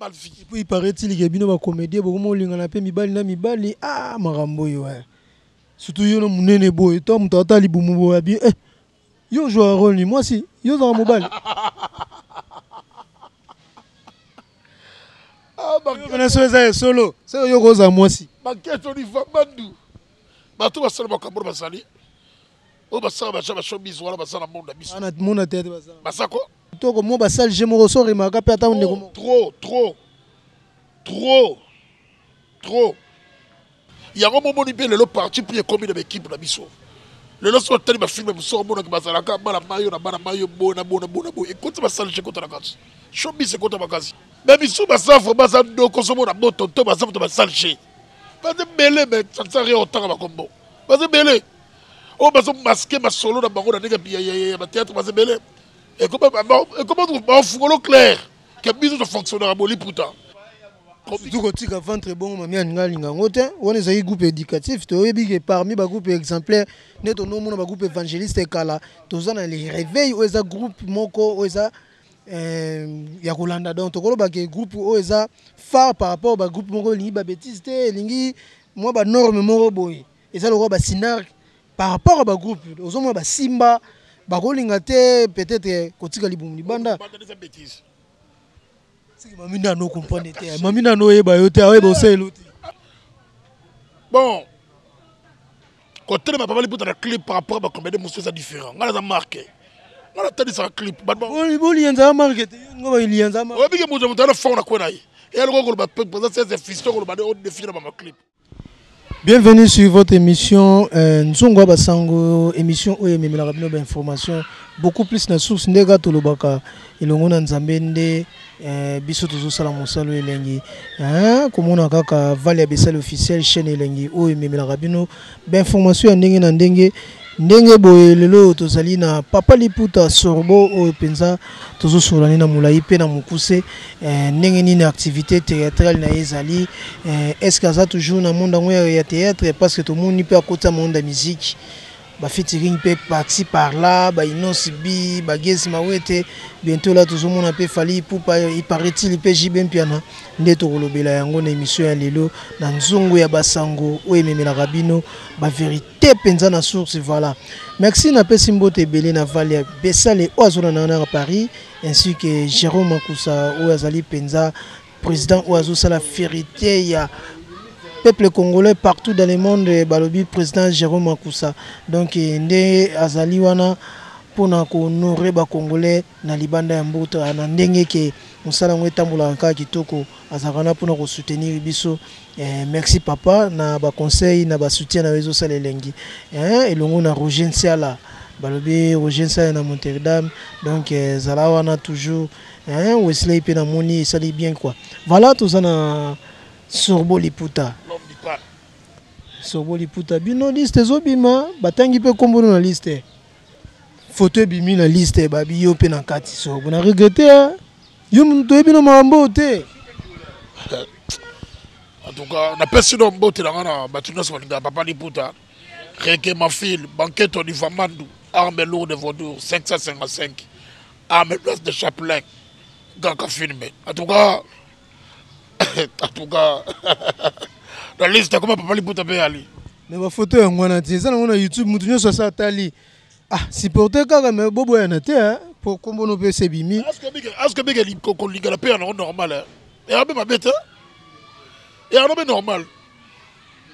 mal fini. Puis il paraît-il que bino ba comédien beaucoup mo lingana pe mibali na mibali ah marambo yo ouais. Surtout yo no munene boy to muto atali bumu boy bien yo joue un rôle ni moi si yo dans mobile. Ah bah solo c'est yo goza moi si. Banquette on y va bandu. Ba to basala bakabura basali. O basala ba showbiz wala basala monde biso. Ana mona tete basala. Basako to ko mo basal je mo ressort et ma kapeta on ndeko. Trop. Il y a un moment où il le parti pour combien d'équipes dans biso. Le lorsqu'on t'a dit ma film me sort mon que basala ka bala mayo bona et quand tu vas saler chez contre la case. Showbiz c'est contre ma case. Mais biso basa faut basa do consommer la moto to basa to basal chez. Pas de belé mais ça ne sert rien autant à combo. Pas de belé. Oh basa masquer ma solo dans bango dans des ma théâtre basa belé. Et comment on fout clair que biso ça fonctionne à boli pourtant. Surtout que tu as ventre bon, mamie Angalinga. On est un groupe éducatif. Tu es parmi les groupes exemplaires. Nous sommes un groupe évangéliste. Nous avons les réveils. Nous avons un groupe Moko. Nous avons Yakulanda. Donc, nous avons un groupe phare par rapport au groupe Moko. Nous avons des bêtises. Nous avons des normes. Nous avons des sinar par rapport au groupe. Nous avons des Simba. Nous avons peut-être des banda. Mamina no comprendre te. Mamina no eba yo te eba oselo te. Bon. Côté ma papa li pour la clip par rapport à combien de monsieur ça différent. On a marqué. On a tenu ça clip. Bon li yanza marqué te. Ngo ba li yanza marqué. Obi ke muzo mutana fond na kona yi. Et alors ko ba présenter ces fiston ko ba de définir ma clip. Bienvenue sur votre émission Nzongo Basango, émission où il y a des informations beaucoup plus na source ndega tolobaka ilongo na nzambende biso tozo sala mosalo elengi komona kaka vale ya besale officiel chaîne elengi où il y a des informations ya ndenge na ndenge boye lelo tozali na Papa Liputa Sorbo o penza tozo solani na mulai pe na mukuse ndenge nini activité théâtrale na ezali est-ce que ça toujours na monde ya théâtre parce que tout le monde peut à côté monde de musique ba featuring pe parti par là ba inosibi ba gesi mawete bientôt là toujours monde peut fali pour il paraît-il pe jibem piana ndeto kolobela yango na émission ya lelo na nzongo ya basango o ememela rabino ba vérité penza na source voilà merci na pesi mbote belé na Valia Besale oazona na Paris ainsi que Jérôme Makusa o azali penza président oazo sala vérité ya peuple congolais partout dans le monde balobi président Jérôme Makusa donc ndé azali wana pona ko honorer ba congolais na libanda ya mboto na ndenge ke musala ngwetambola kaka kitoko azakana pona ko soutenir biso merci papa na ba conseil na ba soutien na rezo sala elengi elongo na Roger Nsiala balobi Roger Nsiala na Montérédam donc zala wana toujours Wesley pe na moni sali bien quoi voilà tout ça na Sorbo Liputa Sorbo Liputa bino liste zobima batangi pe kombo na liste photo bimi na liste babi yo pe na kati Sorbo na regretter yo muntu ebino mambo te en tout cas na personne mbote na ngana batuna so linga Papa Liputa Reke Mafil banquette on va mandu arme lourde de Vaudour 555 arme place de Chapelain gaka filmé en tout cas la liste comment Papa Liputa pe ali mais ma photo ya ngwana te ça na YouTube mutu nyoso sa tali supporter kaka mais bobo ya na te pour kombo no pe sebimi est-ce que big ko linga la pe normal et abe ma bête et alors mais normal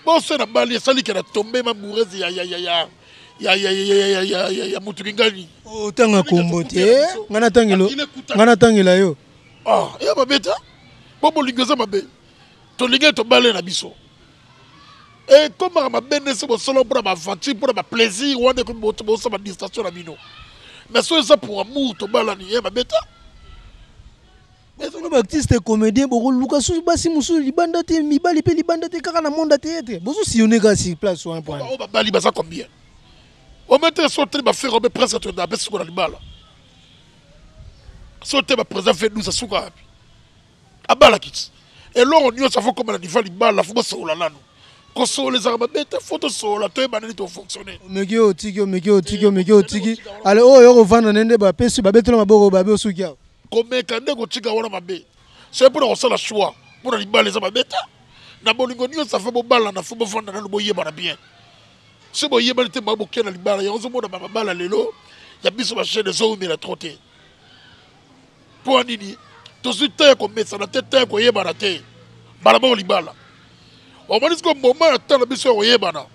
bon c'est na bali sali que na tomber ma bourreze ya mutu ngani o tanga kombo te ngana tangela yo et ma bête bobo lingoza mabe to linga to balé na biso et comment ma benne c'est bon solo pour ma aventure pour ma plaisir ou de comme ça ma distraction na bino mais ça pour amour to balani ma bête mais on ba artiste comédien boko luka sou basi musu libanda te mibali pe libanda te kaka na monde théâtre bozo sillonner ka si place ou un point on ba bali basa combien on mettre sortir ba faire on presque to na besi ko na libala sortir ba présent fait nous ça souka abala kits et là on y ça faut comme la diva libala faut ça la nano ko les armes bête photo sola to banani to fonctionner meki otiki allez oh yo vendre nende ba pesu ba betela maboko ba be osukia komeka ndeko tika wana mabe c'est pour ça la choix pour les balles les ababeta na bolingo nyo ça fait bo bala na fo bo fanda na bo yeba na bien c'est bo yeba te mabo kena li bala ya ozo mona ba bala lelo ya biso ba chaîne zo mi la trotter pour nini to suite ko metsa na tete ko yeba na te bala bo li bala o moni ko moment ata na biso ko yeba na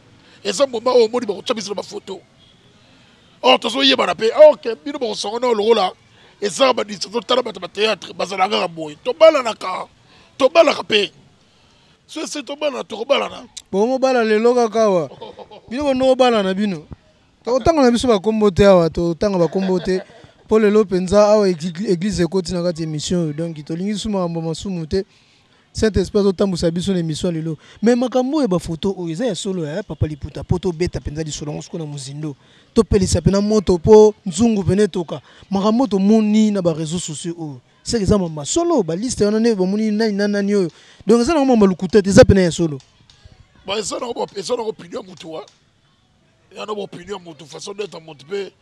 eza moment o moni ba ko tsabiso ba photo oh to zo yeba na pe OK bino bo so na lo la eza ba di to tala ba théâtre bazala ga boy to bala na ka to bala ka pe c'est to bala to bala na bon mo bala lelo kaka wa bino ko no bala na bino to tanga na biso ba kombote awa to tanga ba kombote po lelo penza awa église ekoti na kati émission donc to lingi suma mbo masumu te cette espèce de tambusa biso na émission lelo mais makambo e ba photo o eza ya solo ya papa liputa poto beta penza di solo ngosiko na muzindo to pelisa pena moto po nzungu pene toka makambo to moni na ba réseaux sociaux o c'est que ça mama solo ba liste wana ne ba moni nani yo donc ça na mama lukuta te za pena ya solo ba ça na opinion mutu wa ya na opinion mutu façon d'être mutu pe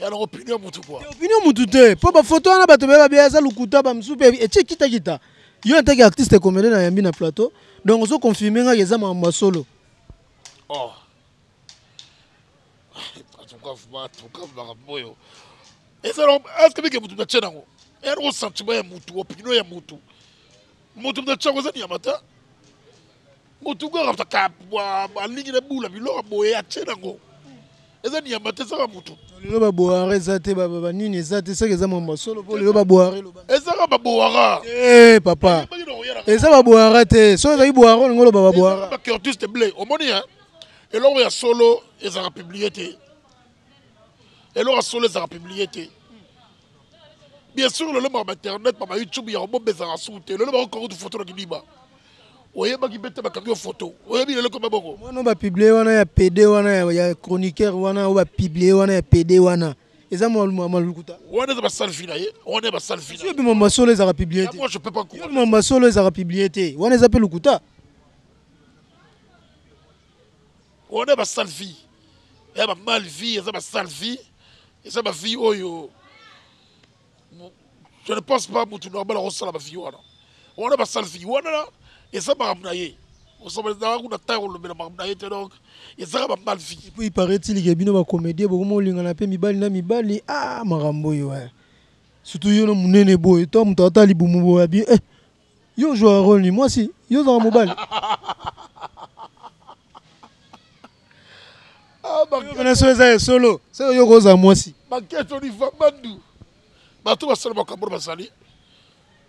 ya na opinion mutu quoi opinion mutu te po ba photo wana ba to ba bien ça lukuta ba msupe et kita yo en tant qu'artiste comédien na yambi na plateau donc on se confirmer nga yeza mama solo oh en tout cas boyo et ça est-ce que mutu na tchena ngo era o sentiment ya mutu opinion ya mutu na tchako za ni amata mutu go rapta ka ba lingi na bula bilo boye ya tchena ngo eza ni amata za mutu lelo ba boare zate ba nini zate c'est que za mama solo po lelo ba boare lo eza ba boara papa eza ba boare te so za boare ngolo ba boare ba Curtis de Blé omoni hein et là ya solo eza ra publié et là solo eza ra publié bien sûr le nom internet par YouTube ya mo bezara souté le nom ko photo na kidiba oyeba ki bete ba kango photo oyebi le ko baboko mono ba publier wana ya PD wana ya chroniqueur wana ba publier wana ya PD wana eza mo lukuta wana ba selfie na ye wana ba selfie na yo mama solo eza publier moi je peux pas yo mama solo eza publier te wana eza pe lukuta wana ba selfie ya ba mal vie eza ba selfie eza ba vie oyo je ne pense pas que tu as mal reçu la vie. On a pas ça le vie. Et ça m'a amené. On s'en va dans une taille on le met la amené donc et ça m'a mal vie. Puis il paraît-il qu'il y a bien une comédie beaucoup moins linga na pe mibali na mibali ah marambo yo ouais. Surtout yo na munene boy toi mutata libumu boy bien eh yo joue un rôle ni moi si yo dans mobile. Ah bah on a solo. C'est yo goza moi si. Ma quête on y va bandu. Bato basala makambo basali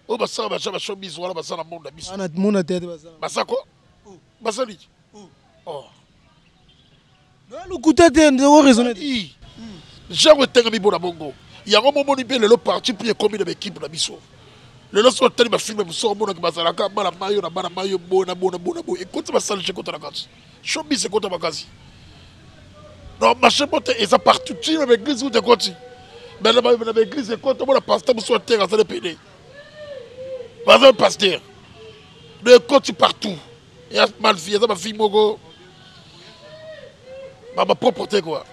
o basala ba showbiz wala basala monde biso ana mona tete basala basako basali oh na lukuta te ndo raisonner genre tenga mi bona bongo yango momoni pe le parti puis comme de équipe na biso le lo so tali ba film so mona ke basala ka bala mayo na bana mayo bona bo écoute basala je kota na kati showbiz c'est kota bakazi non marché pote et ça partout tu avec l'église ou de koti mais là dans l'église c'est quand on a pasteur sur terre à ça de pédé par exemple pasteur de côté partout et a mal vie ça ma fille mogo ma propreté quoi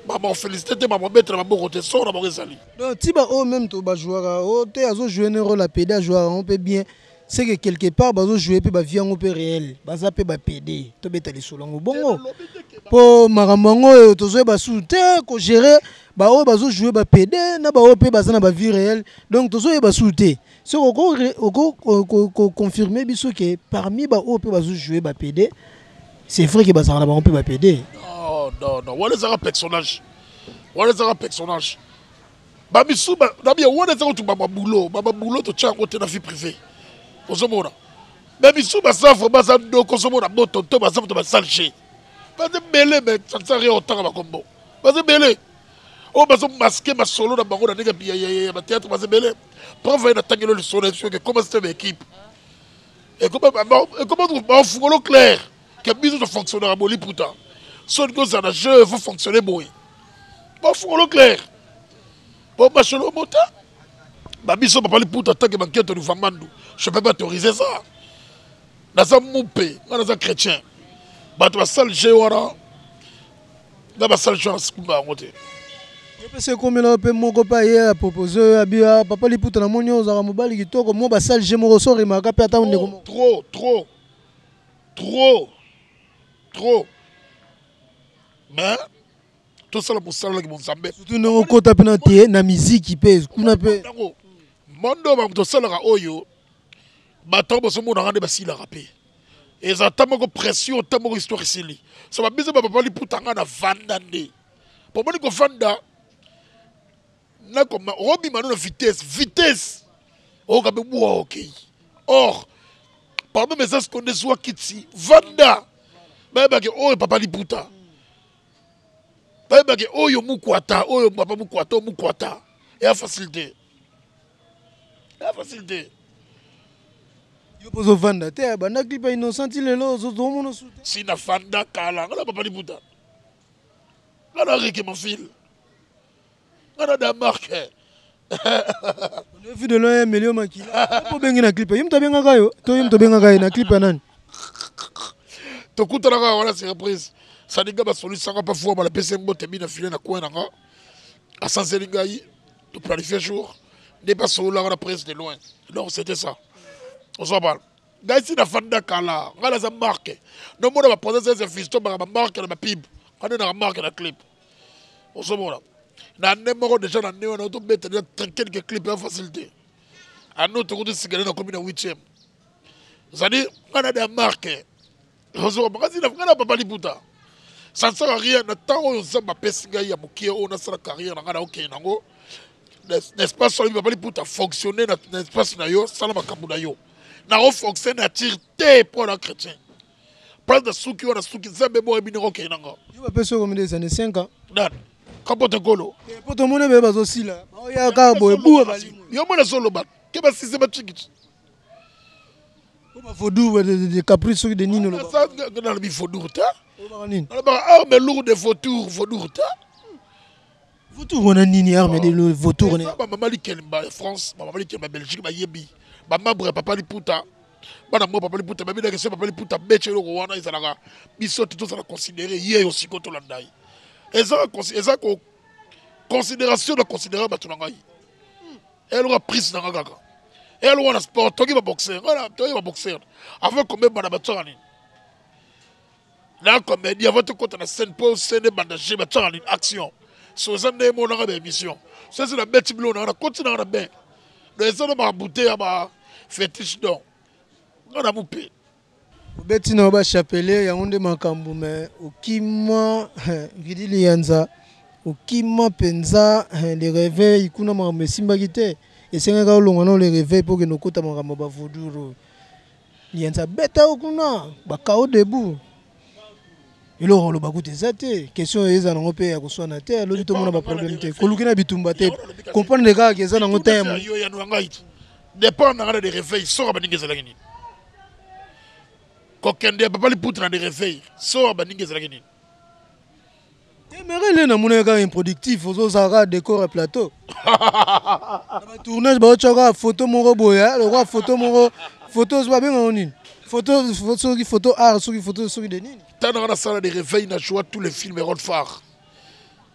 maman félicité maman mettre maman côté son na maman sali donc tiba o même to ba joueur o te azo jouer un rôle à pédé joueur on peut bien c'est que quelque part bazo jouer pe ba vie en peu réel baza pe ba pédé to beta les solongo bongo po maramongo to zo ba sous te ko gérer ba o bazo jouer ba PD na ba o pe baza na ba vie réelle donc to zo ba souté c'est ko confirmer biso que parmi ba o pe bazo jouer ba PD c'est vrai que baza na ba o pe ba PD non wala za personnage ba biso ba na bien wala za ko ba boulot to tcha côté na vie privée ozomona mais biso baza vraiment za ndoko ozomona boto to baza to ba salché baza belé mais ça ne sert rien autant ba combo baza belé o bazo masquer ma solo na bango na ndenge ya ba théâtre baza belé preuve na tangelo le son que comment c'est une équipe et comment on fungolo clair que biso de fonctionnaire à boli putain son gosse en jeu faut fonctionner boy bon fungolo clair bon machelo mota ba biso papa li putain tant que banquette de Famandou je peux pas autoriser ça dans un moupé dans un chrétien ba to sal jeu wara da ba sal chance kumba ngote C'est comme là pe moko pa hier proposer abia papa liputa na monyo za mobali kitoko mo ba sale je mo ressort remaka pe ata ndeko trop mais tout ça pour ça là qui mon sambe surtout no kota pe na te na musique pe kuna pe mondo ba to ça là oyo ba to bo so mo na ngande ba sila rapé eza tamoko pression tamoko histoire sili ça va biso papa liputa ngana vanda nde pour moi ko vanda na comme Robi Mano vitesse oh kabe wow ok or parmi mes as qu'on est soit kitsi vanda ba ke oh papa liputa ba ke oh yo mukwata oh yo papa mukwata et la facilité yo pozo vanda te ba na clip innocent lelo zo do mono su si na vanda kala ngala papa liputa ngala reke mon fil ngana da marque on a vu de loin million makila po bengi na clip yim to benga kayo to yim to benga kayo na clip nan to kutana ka wala surprise ça dinga ba solution ka pa fo ba la pese mbote bi na filer na coin nga à sanselinga yi to planifier jour n'est pas sur la presse de loin donc c'était ça on s'en parle gaisi na fanda kala ngala za marque no mo na ba poser ces fisto ba marque na pib kana na marque na clip on s'en parle na numéro déjà na néo na to bête de quelques clips en facilité à notre côté sigale na commune 8e c'est-à-dire on a des marques on se remarque si na papa liputa ça ne sert à rien na temps on samba pesinga ya mukie on a sa carrière na ngana OK nango n'est-ce pas sur papa liputa fonctionner na espace na yo sala makambu na yo na on fonctionne à tirter pour la chrétien place de souki on a souki zambe bo ebini OK nango yo ba peso comme des années 5 ans dan kapote kolo poto mona be bazo sila o ya ka bo ebu bali yo mona solo ba ke ba sise ba chikiti o ba fodu de caprice de nino lo ça dans le fodu ta o ba nini ba arme lourd de fodu ta vautour on a nini arme de vautour ne ba mama li kelimba France ba mama li kelimba Belgique ba yebi ba mabre papa liputa ba na mo papa liputa ba bi na que papa liputa beche lo wana izalaka biso tout ça la considérer hier aussi ko to landai eza ko considération de considérer batu ngai elle aura prise na kaka elle wana sport toki ba boxer voilà toki ba boxer avant combien bana batu ni la comédie avant to kota na scène pour scène bandage batu ni action so ça ne mo na ba émission ça c'est la bête blo na continue na ben de ça na bouteille ba fétiche donc on a moupé beti na ba chapelet ya onde makambu me okima vidili yanza okima penza les réveils kuna makambu simba kite esenga ka olonga na le réveil pour que nokota makambu ba voduro yanza beta okuna ba kao debout ilo lo bakuti zate question eza nango pe ya koswana te lobi to mona ba problème te kolukina bitumba te comprendre ka ke eza nango te yo ya no ngai dépend na des réveils sora baninga zala nini kokende papa liputa na des réveils sora baninga zala nini mais là na ka improductif ozo sara décor et plateau ba tournage ba choka photo moko boya le roi photo moko photo zo ba benga nini photo art photo de nini tant dans la salle de réveil na joie tous les films rôle phare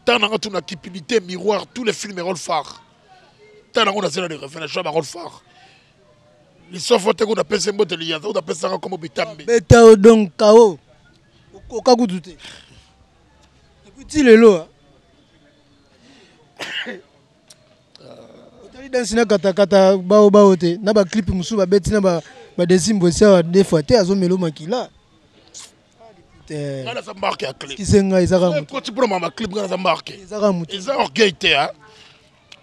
tant dans toute la cupidité miroir tous les films rôle phare tant dans la salle de réveil na joie rôle phare les sofote qu'on appelle sembo de liaza on appelle ça comme bitambe beta donc kao oka kudute petit lelo otali dansi na kata bao te na ba clip musu ba beti na ba desimbo sia des fois te azo melo makila ngana za marque ya clip kisenga izaka mutu ko tipro mama clip ngana za marque izaka mutu ils ont orgueil te hein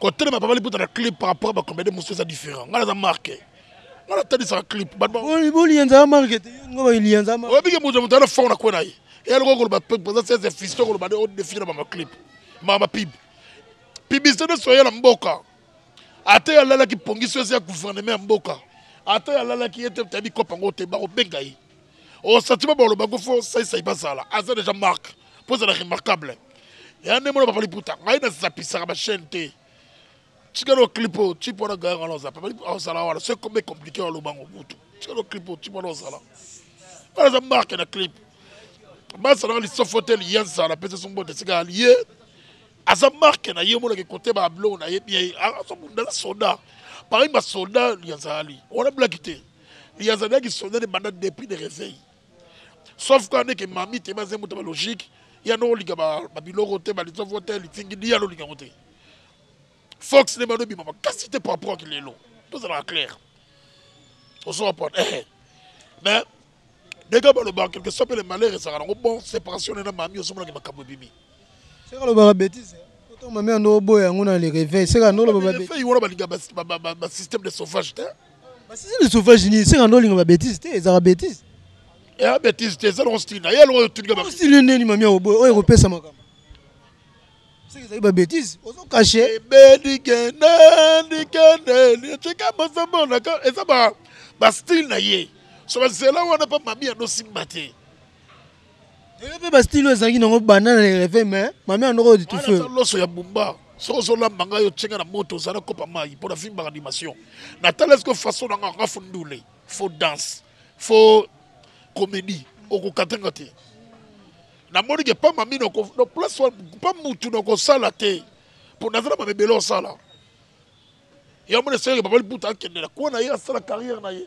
côté ma papa li puta na clip par rapport à combien de musu ça différent ngana za marque ngana tadi sa clip boli yanza marque te ngoba ili yanza marque obi ke mutu na fond na ko na yi et alors ko ba peut c'est fisto ko ba de définir mama clip mama pib publicité de soya na mboka ate ya lala ki pongiso ya gouvernement mboka ate ya lala ki ete tabi ko pango te ba ko bengai o satima ba lo ba ko fo sai basala asa déjà marque pour ça remarquable et ane mo papa liputa ngai na sapisa ba chaîne te chikano clipo chipo na ganga na za papa liputa sala wala c'est comme compliqué lo bango mutu chikano clipo chipo na sala para za marque na clip ba sala li sofotel yansa la pese son bote sika lié Aza marque na ye mona ke côté ba blo na ye bien aso bunda soldat. Par exemple soldat Liazali. On a blaquité. Liazali qui soldat de mandat depuis de réveil. Sauf quand on est que mamie te mazé muta logique, il y a no liga ba biloko te ba litso voter litingi dia lo liga voter. Fox ne mano bi mama quasi te par rapport qu'il est long. Tout ça va clair. On se rapporte. Mais dès que le banque quelque soit le malheur et ça rend bon séparation na mamie au sommet de makambo bibi. C'est quand le bêtise. Quand mamie ando boya ngona le réveil, c'est quand le bêtise. Fait yora ba liga ba système de sauvage te. Ba système de sauvage ni c'est quand le ba bêtise te, ça bêtise. Et la bêtise te ça style. Ya lo tout liga ba. Style ni mamie au boy, o européen ça makambo. C'est que ça ba bêtise. Ozo caché. Bedigena digena, cheka mazambo na ka et ça ba style na ye. So c'est là où on n'a pas mamie à nos sympathies. Et puis style ezangi nango banana le réveil mais mamie ando du tout feu. Loso ya bumba. So la manga yo tchenga na moto ça na kopa mai pour la film animation. Na talesko façon na nga fundule. Faut danse, faut comédie. Oko katenga te. Na moni ke pas mamie no place pas mutu no ko sala te. Pour nazala ma bebelo sala. Ya moni sere papa puta kende na ko na ya sala carrière na ye.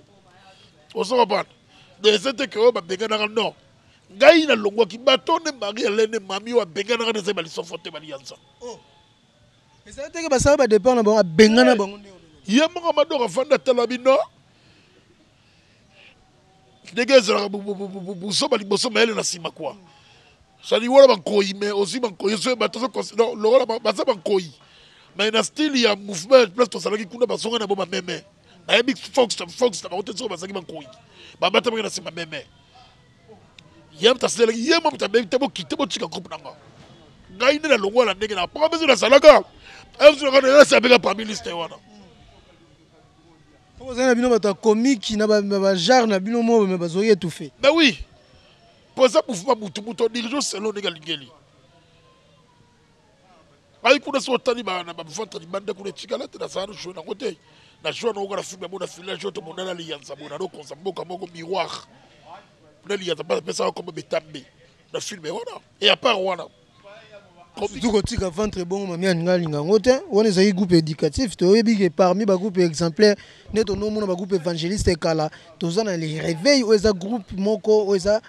Oso ba. De c'était que ba bengana non. Ngai na longwa ki batone Marie Hélène mami wa bengana na ze bali sofote bali yansa. Oh. Mais ça veut dire que ba ça ba dépend na bon bengana bango. Ye mo ma do rafanda talabino. Dégazera bu so bali boso mele na sima quoi. Ça dit wala bankoyi mais aussi bankoyi so ba to non lo wala ba sa bankoyi. Mais na style ya mouvement plus to salaki kuna ba songa na bo meme. Na big fox na ba hotel so ba saki bankoyi. Ba bata na sima meme. Yem ta sele yem mo ta be te bo kite bo chika groupe nanga. Ngai ne la longo la ndenge na pa bezo na salaka. Ezo ka na sa bega parmi liste wana. Vous avez bino bata comique na ba genre na bino mo me bazoye étouffé. Mais oui. Pour ça mouvement mutu dirige selon ndenge lingeli. Ai kuna so tani ba na ba vendre di bande kuna chikala te na sa no show na côté. Na show na ko na film mo na village to mo na lianza mo na no konsa mboka moko miroir. Il y a pas ça comme Betambe le film voilà et à part voilà tout côté ka ventre bon mamie ngali ngote on est groupe éducatif to yebi parmi ba groupe exemplaire neto no mona ba groupe évangéliste kala tozana les réveils ou eza groupe moko ou eza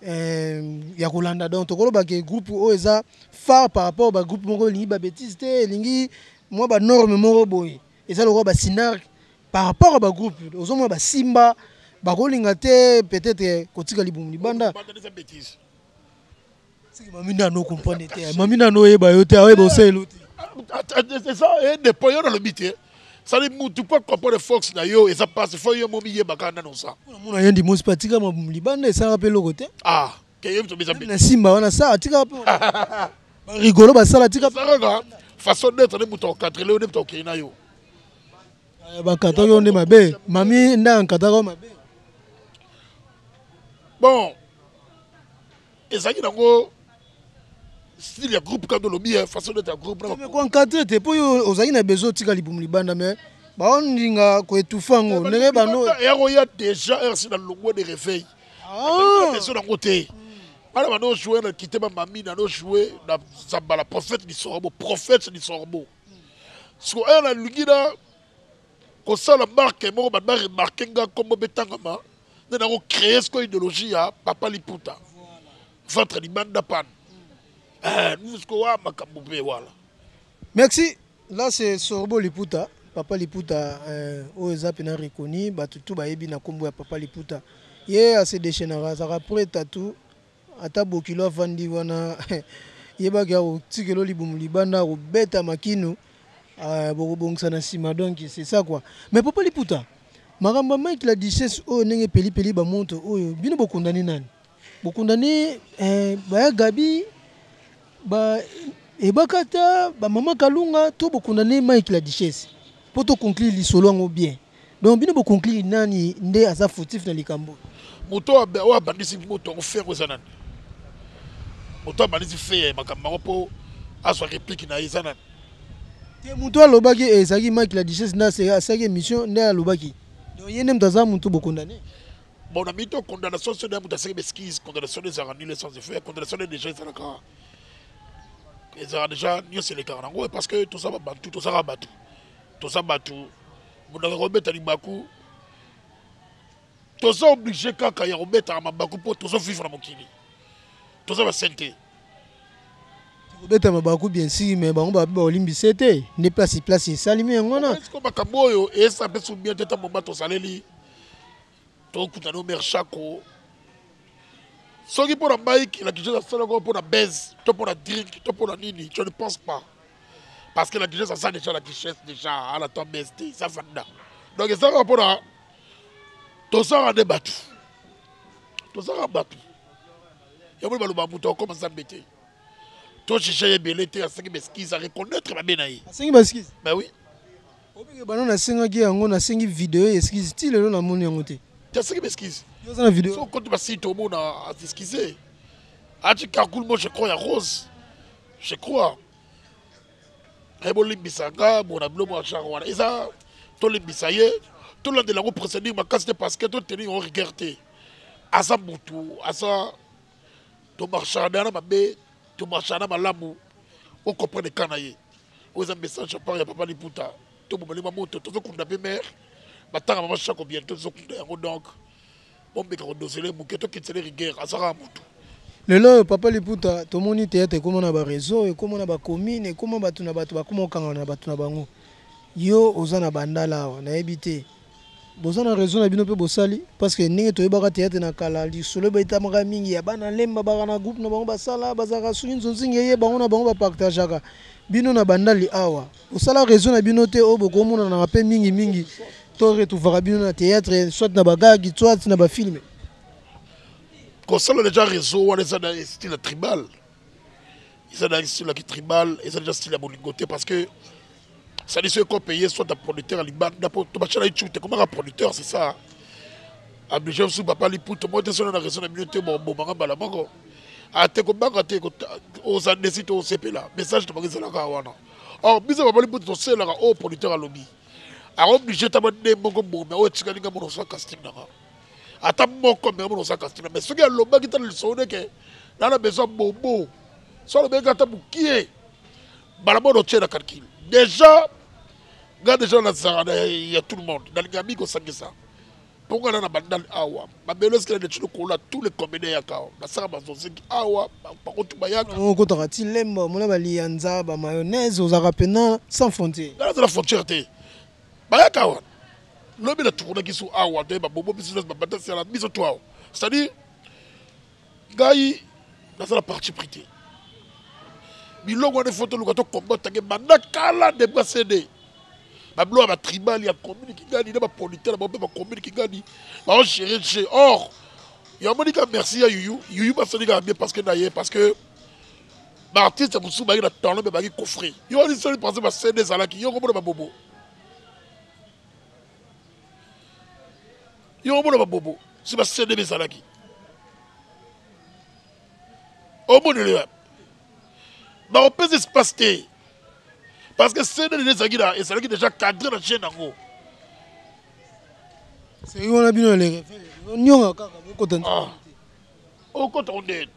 ya kolanda donc to kolo ba ke groupe ou eza phare par rapport ba groupe moko lingi ba bêtise te lingi moi ba norme moko boy et ça le roi ba sinar par rapport à ba groupe ozo moi ba simba bakolinga te peut-être kotika libumu libanda c'est mamina no comprendre te mamina no yeba yo te ayeba oselo te c'est ça et des poyons dans le bité ça dit mutu pas comprendre fox na yo et ça passe faut yo momi yeba kana no ça mona yendi mosi patika mabumu libanda ça rappelle le côté ah que yo to bisa na simba wana ça tika rigolo ba sala tika ça façon d'être ne mutu encadrer le ne mutu okina yo ba kato yo ne mabe mami nda encadrer ko mabe. Bon, et ça y est, s'il y a un groupe comme le lobby, façon d'être un groupe. Mais quand encadrer, tu peux aux aïna besoin de tirer les boum libanda, mais on dinga ko etufango, nenge bano. Et il y a déjà un dans le logo de réveil. Ah. Personne à côté. Alors on a joué, on a quitté ma mamie, on a joué dans la prophète du Sorbo, prophète du Sorbo. Ce qu'on a là, qu'on sait la marque, moi on m'a remarqué comme betangama. Nous avons créé cette idéologie à Papa Liputa. Ventre du bande pan. Nous voilà. Merci. Là c'est Sorbo Liputa. Papa Liputa, au Zapena reconnu, tout ba ebi na kombo ya Papa Liputa. Yé a se déchaînera, ça après tatou. Ata bokilo vandi wana. Yeba ga o tikelo libumu libanda o beta makino. Bokobongsa na sima donc c'est ça quoi. Mais Papa Liputa. Maramba Mike la dichesse o nenge peli peli ba monto oyo bino bokondani nani bokondani ba Gabi ba ebakata ba mama Kalunga to bokondani Mike la dichesse poto conclure lisolo ngo bien donc bino boconclure nani nde aza fautif na likambo moto wa bandisi moto ngo faire ozanani moto bandisi faire makambo po aswa réplique na izanani te moto alobaki ezaki Mike la dichesse na c'est asaki émission nde alobaki. Il y a un condamné. Bon, on a mis une condamnation sur des esquisses, condamnation des arrangés sans effet, condamnation des gens sans ils ont déjà mieux c'est les carango parce que tout ça va battre, tout ça va battre. Tout ça battu. Vous n'avez remettre à l'Ibakou. Tout ça obligé quand il y a remettre à Mabakou pour tout ça vivre à Mokili. Tout ça va sentir. Remettre à Mabakou bien sûr, mais bon, on va Olimbi c'était. Ne place ça lui mais on a. Est-ce qu'on va Kamoyo et ça peut souvenir de ta maman ton salaire. Tout coup dans nos chaco. Ce qui pour la bike, la question c'est pour la baise, pour la drink, pour la nini, je ne pense pas. Parce que la richesse, ça sent déjà la richesse, déjà, à la tombe, ça fait là. Donc, ça va pour là. Tout ça a débattu. Tout ça a battu. Il y a un peu comment ça m'était. Tout chercher les belles à 5 esquisses, à reconnaître ma bénaï. À 5 esquisses? Ben oui. On a 5 vidéos, esquisses, style, on a mon yangoté. Tu as 5 esquisses. Tu as une vidéo. Si on compte ma site, tout le monde a esquissé. Ah, tu calcules, moi, je crois, il y a Rose. Je crois. Limbisanga, mon ablo, mon charwana. Et ça, tout l'imbisaye, tout le monde de la précédente, ma casse de basket, tout tenir en regardé. À ça, Moutou, à ça, tout marchanda, ma bé, tout marchanda, ma lamou, on comprend les canailles. Aux messages, je parle à papa Liputa, tout le monde, ma moto, tout ce qu'on a fait mère, ma tante, ma chaque bien, tout ce qu'on a donc, mon mec, on doit se les mouquer, tout qui se les rigueurs, à ça, Moutou. Lelo papa Liputa to moni théâtre comment na ba réseau et comment na ba commune et comment batu na batu ba comment kanga na batu na bango yo ozana bandala na ebité bozana réseau na bino pe bosali parce que ninge to yebaka théâtre na kala li solo ba itamaka mingi ya bana lemba ba na groupe na bango basala bazaka sunyi nzonzinge ye bango na bango ba partageaka bino na bandali awa osala réseau na bino te obo komona na pe mingi to retuvaka bino na théâtre soit na bagagi soit na ba film. Quand ça, déjà réseau, on est dans un style tribal. Ils sont dans un style tribal, ils sont déjà style à bolingoté parce que ça dit qu'on paye soit un producteur à l'Iban, comment un producteur, c'est ça. Obligé sous papa li pour moi sur la raison de minute bon la bango. A te ko banga te ko aux annécité au CP là. Message de magasin là wana. Or bisa papa li pour to c'est là au producteur à lobby. A obligé ta bande bongo bon mais o tikalinga mo so casting là. Ata moko mais on s'en casting mais ce qui est le bas qui t'a le sonné que dans la maison bobo sur le bas bukie balabo no tchela calcul déjà gars déjà il y a tout le monde dans les gami ko sangi ça pourquoi dans la bandal awa ma belos que de chulu là tous les comédiens ya kao basaka bazonzi awa pa ko tubayaka on ko takati lemba mona bali yanza ba mayonnaise aux arapena sans frontière dans la frontière té bayaka wa l'homme de tourner qui sont à Wade, Bobo business, Babata, c'est la mise au toit. C'est-à-dire, Gaï, dans la partie privée. Mais là, on a des photos, on a combat, on a kala de Bassede. Ma blo a tribal, il y a commune qui gagne, il y a politique, il y a commune qui gagne. On cherche. Or, il y a un moment merci à Yuyu. Yuyu va se dire parce que d'ailleurs, parce que l'artiste a beaucoup de temps, il a coffré. Il y a une seule personne qui va se dire qu'il y a un moment de Bobo. Il y a un moment de Bobo. C'est ma scène de Salaki. Au bout de l'heure. Mais on peut se passer. Parce que c'est des Zagida et Salaki déjà cadré dans le chaîne en haut. C'est où on a bien les référents. Au côté on est.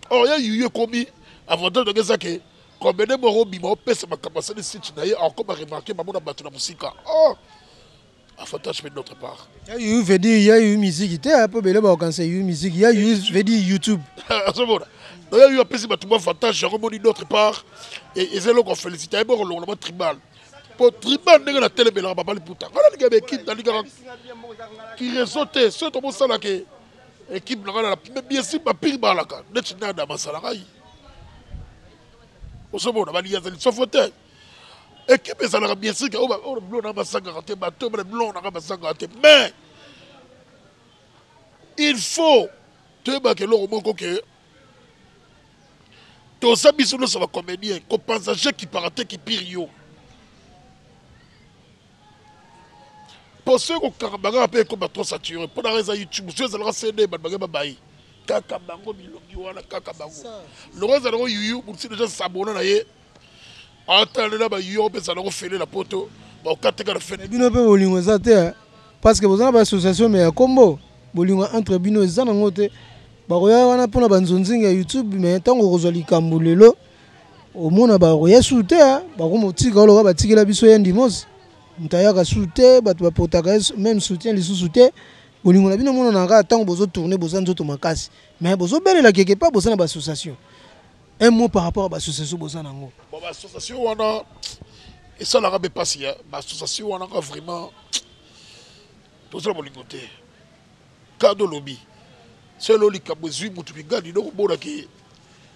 Oh, il y a eu commis avant de dire ça que comme des moraux bimo pèse ma capacité de site d'ailleurs encore remarqué ma mona battu la musique. Oh. Avantage de notre part. Il y a eu musique, il y a eu musique, il y a eu YouTube. Il y a eu un peu de avantage, j'ai remonté d'autre part. Et c'est là qu'on félicite. Il y a eu un tribal. Pour tribal, il y a un tel bel arbre, il y a une équipe qui réseautait. C'est tout ça là que l'équipe, mais bien sûr, ma pire balaka. N'est-ce pas dans ma salarié? On se voit, on va lier à fauteuil. Équipe ça l'a bien sûr que on blond n'a pas 50 bateau blond n'a pas 50 mais il faut te battre le moment que tous ça bisous ça va comédien qu'on pense à qui paraît qui pire yo pour ceux qui ont un peu trop saturé pour la raison YouTube ceux qui ont CD babayi kaka bango bilongi wana kaka bango le reste alors yuyu pour si déjà s'abonner na ye attendez là, il y a un peu de la poteau. Parce que vous avez une association, mais il y a un combo. Entre Bino et Zanangote. Il y a un peu de YouTube, mais tant que vous avez un au mona ba roya souté ba ko motika oloka ba tikela biso ya ndimosi mutayaka souté ba to potaka même soutien les sous-souté bolingo na bino mona na ka tango bozo tourner bozo nzoto makasi mais bozo belela quelque part bozo na ba association un mot par rapport à ba association bozo nango bon ba association wana et ça la rabe passi ba association wana vraiment tout ça bolingo te kado lobby c'est loli kabozui mutu bigadi donc bona ki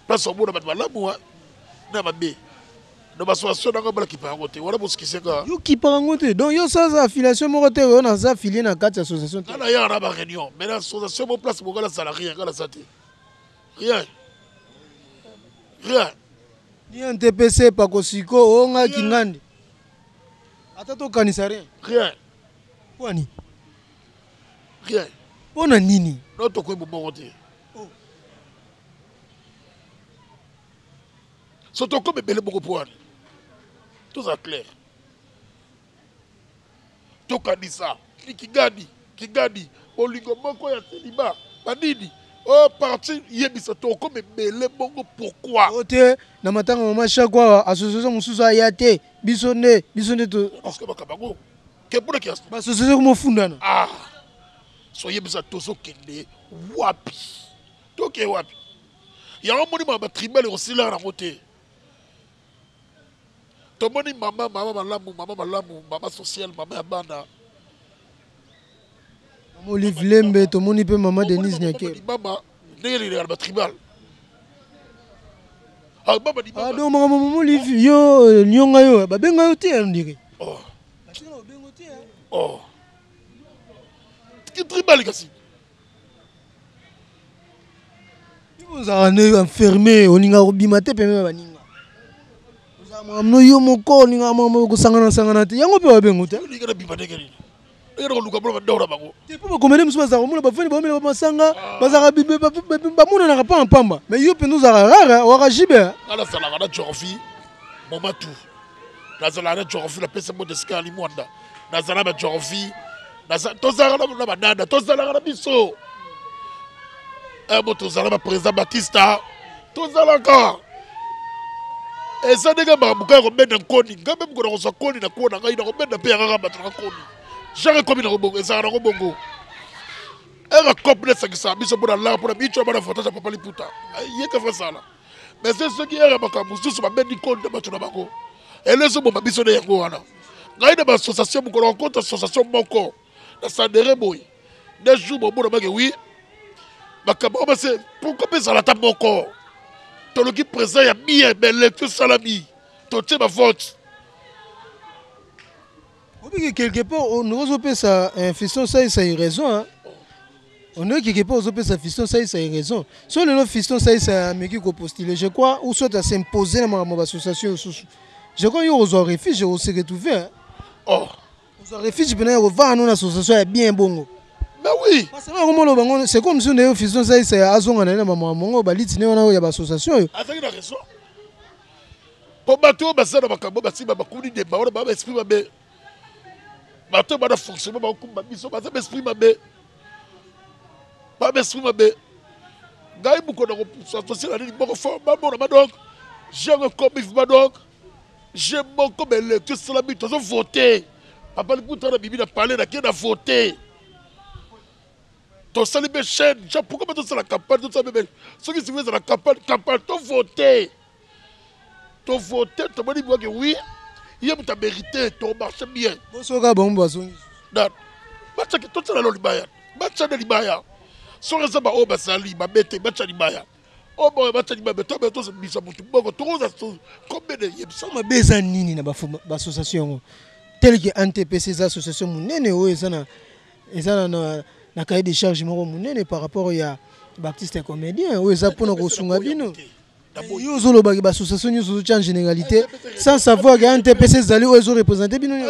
place au bona ba malamu na mabe na ba association na ngabala ki pa ngote wala boskiseka yo ki pa ngote donc yo ça affiliation mo te yo na za affilié na quatre association te na ya na ba réunion mais la association mo place mo gala salarié ngala sate rien rien ni NTPC pa kosiko onga kingandi ata to kanisa rien rien rien pona nini notre quoi bon côté surtout comme belé beaucoup pour tout ça clair to kanisa kigadi bolingo moko ya célibat banidi oh parti yebisa to comme belé bongo pourquoi ote na matanga mama chaque fois association mususu ayate bisonne to parce que bakabango ke pour que ba association comme fundana soyez bisa tozo kende wapi toke wapi ya moni ma tribal aussi là na moté to moni mama malamu mama social mama ya bana mama Olive Lembe to moni pe mama Denise Nyake mama ndeli ya ba tribal baba di mama do mama Olive yo nyonga yo ba benga yo te ndire tribal kasi vous avez enfermé oninga obimate pe me baninga vous avez amno yo moko oninga mama ko sangana te yango pe babengo te oninga na bimate kali ero ko luka bro ndora bango te po ba komene musu bazaka mona ba fani ba mele ba masanga bazaka bibe ba mona na pa pamba mais yo pe nous a rara wa jibe ala sala na trophy mama tout na sala na trophy la pesa mo de skali mwanda na sala ba trophy tozala na banana tozala na biso tozala na président Batista tozalaka eza ndenge makambuka ya komenda nkoni ngai mpe mokona kozwa koni na kuona ngai na komenda mpe yakaka bato na koni jare komi na kobongo ezalaka na kobongo eka cope nesangisa biso mpona lara mpona micho ya bana votage ya papa liputa yeka fa sala mais se soki eka makambo mosusu babendi koni na bato na bango ele ezoboma biso nde yango wana ngai na baassociation mokolo rencontre association moko na sandere boy des jours bon na bake oui makambo base pourquoi pas ça la table moko toloki présent ya bien belle tout salami to te ba vote obi quelque part on ose pas ça fiston ça a raison hein on est quelque part ose pas ça fiston ça a raison sur le fiston ça meki ko postuler je crois ou soit à s'imposer dans ma association je crois yo aux refuge au se retrouver oh aux refuge bena yo va non association est bien bongo mais oui parce que c'est comme si on est fiston ça azonga na maman mongo baliti ne wana ya association yo azaki na raison po bato basana makambo basiba bakuni de baona ba esprit mabe bato bana fonctionnement ba kumba biso ba esprit mabe ba esprit mabe ngai buko na ko social ani boko fo ba bona donc j'ai comme il va donc j'ai mon comme le tout cela mi tous voter papa le putain na bibi na parler na qui na voter to sali be chaîne j'ai pourquoi pas la campagne tout ça bébé ceux qui suivent la campagne to voter to moni que oui il y a ta mérité to marche bien bosoka bomba songi dat bacha ki to tsala lo libaya bacha de libaya so reza ba oba sali ba bete bacha libaya oba bacha libaya to beto se bisa mutu boko to za comme de yebisa ma beza nini na ba association tel que NTPC ces association munene o ezana na cahier de charge moko munene par rapport ya Baptiste comédien o eza pona ko sunga bino yo zolo ba association yo zo en généralité sans savoir que NTPC zali o zo représenter bino yo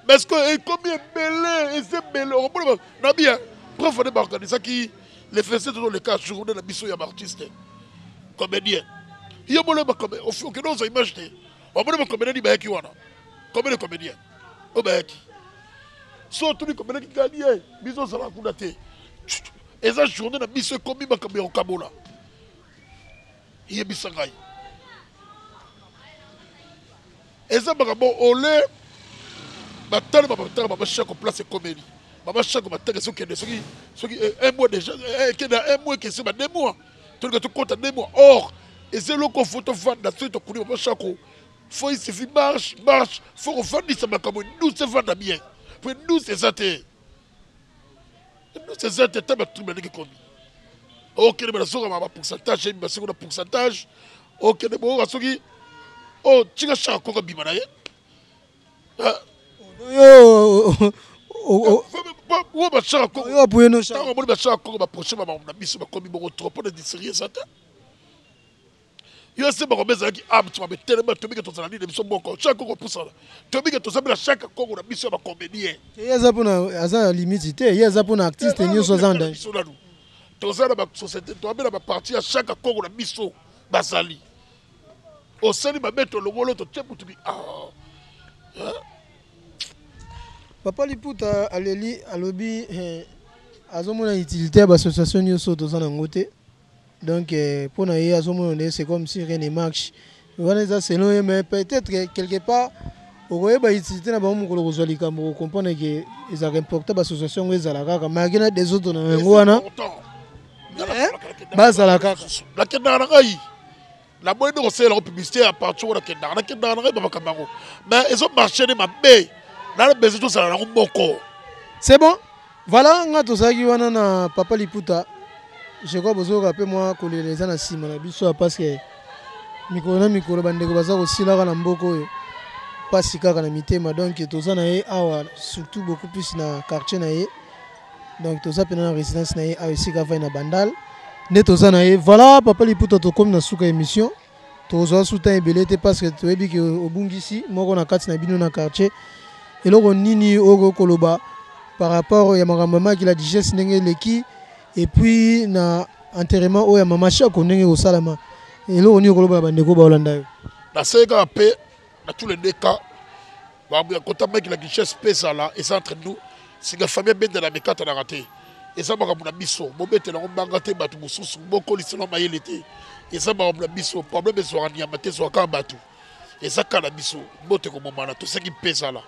parce que combien belé et c'est belé on peut na bien prof de organiser qui les faisait dans les 4 jours de la biso ya artiste comédien yo mo le ba comme au fond que nous imaginer on peut pas comédien di ba ki wana combien de comédien o ba ki so tout comédien qui gagne biso ça la kundate et ça journée na biso comme ba comme au kabola yebisa ngai eza makambo ole batali babatala babashako place ekomeli babashako bateke sokende soki un mois déjà kende un mois kese ba 2 mois tolinga tokota 2 mois or eza eloko photo vanda soki tokuni babashako faut il suffit marche faut kofandisa makambo nduse vanda bien po nduse eza te nduse eza te ta batrume ndenge komi okende banasoka ba pourcentage ebi basiko na pourcentage okende boyoka soki o tika shaka kongo bima na ye wo bashaka kongo ntango omoni bashaka kongo baproche bamamu na biso bakomi bongo trop mpo na diserie eza te yo se bango bezalaki abtu babetelema tobike tozala nini biso moko shaka kongo pusana tobike tozambela shaka kongo na biso ya bacomédien ye aza mpona aza limite te ye aza mpona artiste nyonso aza nda toza na basociété toabela baparti ya shaka kongo na biso bazali osali mabeto longolo totie mutubi Papa Liputa aleli alobi azomona utilité d'association nyonso toza nango te donc pour na ye azomona c'est comme si rien ne marche wana eza selon ye mais peut-être quelque part okoyeba utilité na bango mokolo kozwa likambo comprendre que ezalaka important bassociation ngo ezala kaka malgré na des autres na yango wana bazala kaka nakendaka na ngai la moyenne de conseil la publicité à partir de Kenda, na Kenda na ba kamango. Mais ils ont marché de ma baie. Là le besoin tout ça na mboko. C'est bon. Voilà nga tozaki wana na Papa Liputa. Je crois bozo rappeler moi que les ana sima na biso parce que mikolo bandeko baza ko sila na mboko yo. Pas sikaka na mitema donc toza na ye awa surtout beaucoup plus na quartier na ye. Donc toza pena na résidence na ye awa sika va na Bandal. Voilà, Papa Liputa to comme na suka émission. Tozo souta ebelete parce que toyebi ke obungisi moko na kati na bino na quartier. Et là on nini oko koloba par rapport ya makambo ki la digeste ndenge leki et puis na enterrement o ya mama Chako ndenge au salama. Et là on ni koloba bandeko ba Holanda yo. Na seka pe na tous les deux cas ba bu kota meki la digeste pesa là et ça entre nous c'est la famille ben de la mekata na raté. Et ça m'a na biso bobete na mbanga te batu mususu boko liselo mayele te et ça m'a na biso problème so rania mate so ka batu et ça kala biso bote ko momana to seki pesa là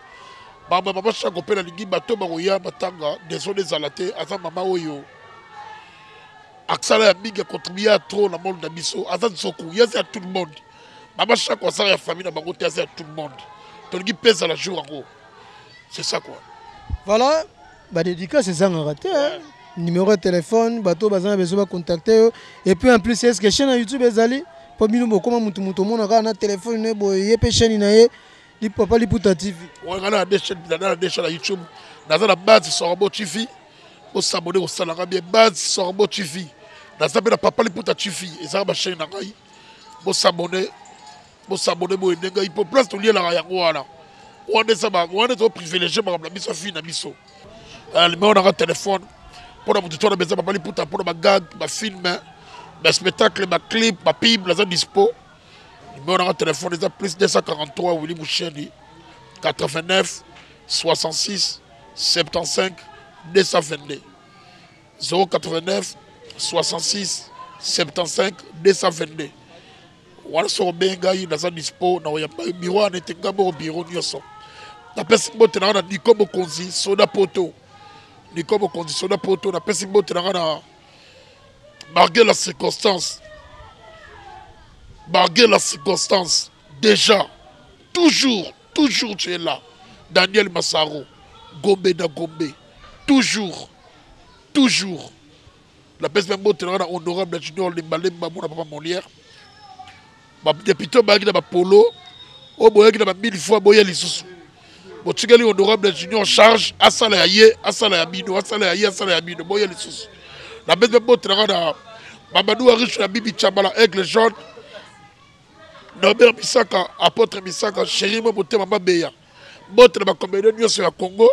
baba mama Chako pela lingi bato ba koya batanga désolé zalate asa mama oyo aksala ya mingi contribuer trop na monde na biso asa soku yasi à tout le monde mama Chako ça ya famille na bango te yasi à tout le monde to lingi pesa la jour en gros c'est ça quoi voilà bah dédicace c'est ça en raté numéro de téléphone bateau bazana besoin contacter et puis en plus est-ce que chaîne YouTube ezali po bino bokoma mutu mona ka na téléphone ne boye pe chaîne na ye li Papa Liputa TV on a des chaînes na des chaînes YouTube na za la base Sorbo TV au s'abonner au salanga bien base Sorbo TV na za pe na Papa Liputa TV et ça ba chaîne na ngai bo s'abonner bo ndenga il peut place to lien la yango wana on est ça ba on est privilégié par la biso fi na biso le numéro de téléphone pour la boutique de besoin Papa Liputa pour ma gag ma film ma spectacle ma clip ma pub la dispo numéro de téléphone est plus 243 Willy Moucheni 89 66 75 222 089 66 75 222 wana so benga yi na dispo na ya bureau na tenga bo bureau nyoso na pesi bote na Nico Mokonzi soda poto Nico Mokonzi soda poto na pesi bote na malgré la circonstance déjà toujours tu es là Daniel Massaro Gombe na Gombe toujours la pesi bote na honorable Junior Limbalemba mona papa Molière ba député ba na ba polo o boyaki na ba 1000 fois boya lisusu botikeli honorable Junior charge asala ya ye asala ya bino asala ya ye asala ya bino boya lisusu la bête bote na Mamadou Arish na Bibi Chambala Aigle Jaune Norbert Misaka apôtre Misaka chéri mo bote mama beya bote na ba comédien nyonso ya Congo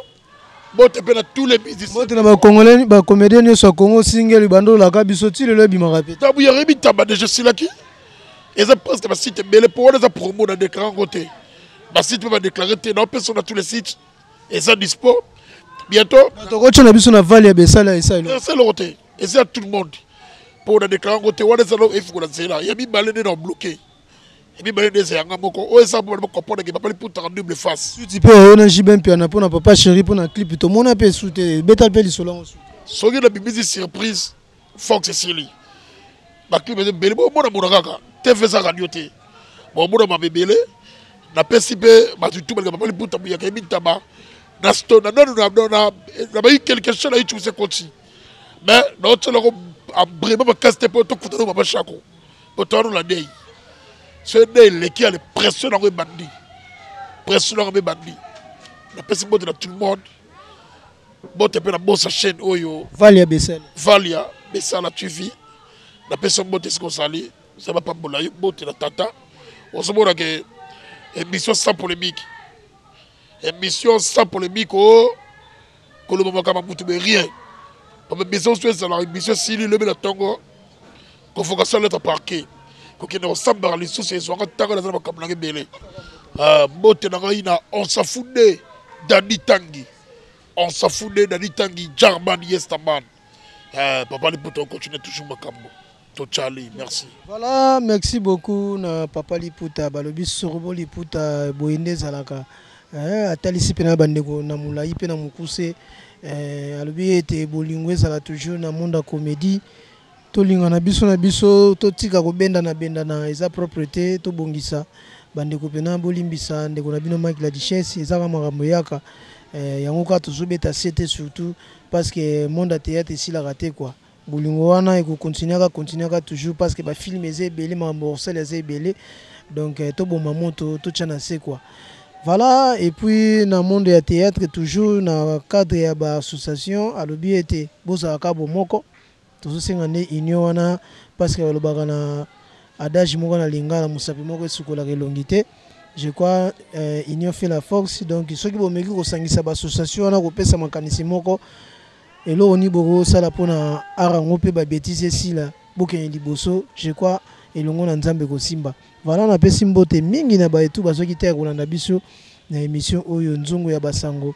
bote pe na tous les musiciens bote na ba congolais ba comédien nyonso ya Congo single bando la ka biso ti lelo bimaka pe tabu ya rebi tamba de je silaki et ça parce que ma site belé pour les promo dans des grands côtés ma site va déclarer non personne dans tous les sites et ça dispo bientôt to ko tshona biso na valley ya besala et ça c'est le côté et c'est à tout le monde pour la déclarer côté wana zalo et faut la zela ya mibale ne bloqué et mibale ne zanga moko o esa pour comprendre que papa pour en double face tu peux on a jibin puis on a papa chéri pour un clip tout mon appel souté betal pe lisolo soki na bimisi surprise Fox Cecily ba clip de bele bo mona mona kaka te fait ça radio te bon mona ma bebele na pesipe ba tu ba papa pour tabu ya kemi taba na sto na na ba quelque chose là tu sais continue mais notre là a vraiment pas casté pour tout couteau papa chako pour toi la dei ce dei le qui a le pression dans les bandits pression dans les bandits la pesipe de tout le monde bon te pe na bossa chaîne oyo Valia Bessel la tu vis la personne botte ce qu'on sali ça va pas bola botte la tata on se voit que émission sans polémique oh que le moment comme tout rien parce que besoin c'est la émission si le la tongo convocation lettre parquet que ne ressemble à les sous sont tant la zama comme la belé botte na ina on s'en fout de Dani Tangi on s'en fout de Dani Tangi Jarman Yestaman papa Liputa on continue toujours makambo to Charlie merci voilà merci beaucoup na papa Liputa balobi sorobo Liputa boyende zalaka atalisi pena bandeko na mulai pena mukuse alobi ete bolingo ezala toujours na monde comédie tolinga na biso totika kobenda na eza propriété to bongisa bandeko pena bolimbisa ndeko na bino Mike la Duchesse ezaka makambo yaka yango ka tozobeta sete surtout parce que monde à théâtre ici la raté quoi bolingo wana eko continuer toujours parce que ba film ezé belé makambo orsel ezé belé donc to bomba moto to tchana c'est quoi. Voilà, et puis dans le monde du théâtre, toujours dans le cadre de l'association, à l'objet était Bozaka Bomoko, toujours c'est une union parce que le bagana adage Mogana Lingala Musapi Moko Sukola Longité. Je crois union fait la force, donc ceux qui vont me dire que c'est une association, on a repéré sa mécanisme Moko, et là on y bogo ça la pour na arangope ba bêtise ici là, bokeni liboso, je crois et longo na nzambe ko simba. Voilà on appelle simbote mingi na ba etu bazo kiter kolanda biso na émission oyo nzungu ya basango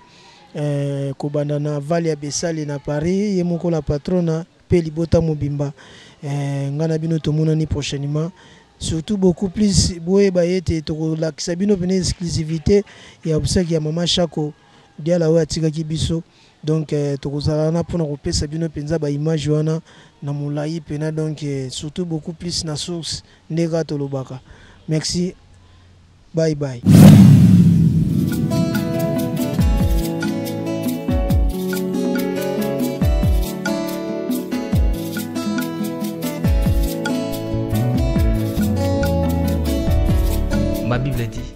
ko banda na Valia Bessel na Paris ye moko la patrona pe libota mobimba ngana bino to monani prochainement surtout beaucoup plus boye ba yete to la kisabino pene exclusivité ya obsèque ya mama Chako dia la wa tika ki biso donc to kozala na pona ko pesa bino penza ba image wana na mulai pena donc surtout beaucoup plus na source ndeka to lobaka. Merci. Bye bye. Ma Bible dit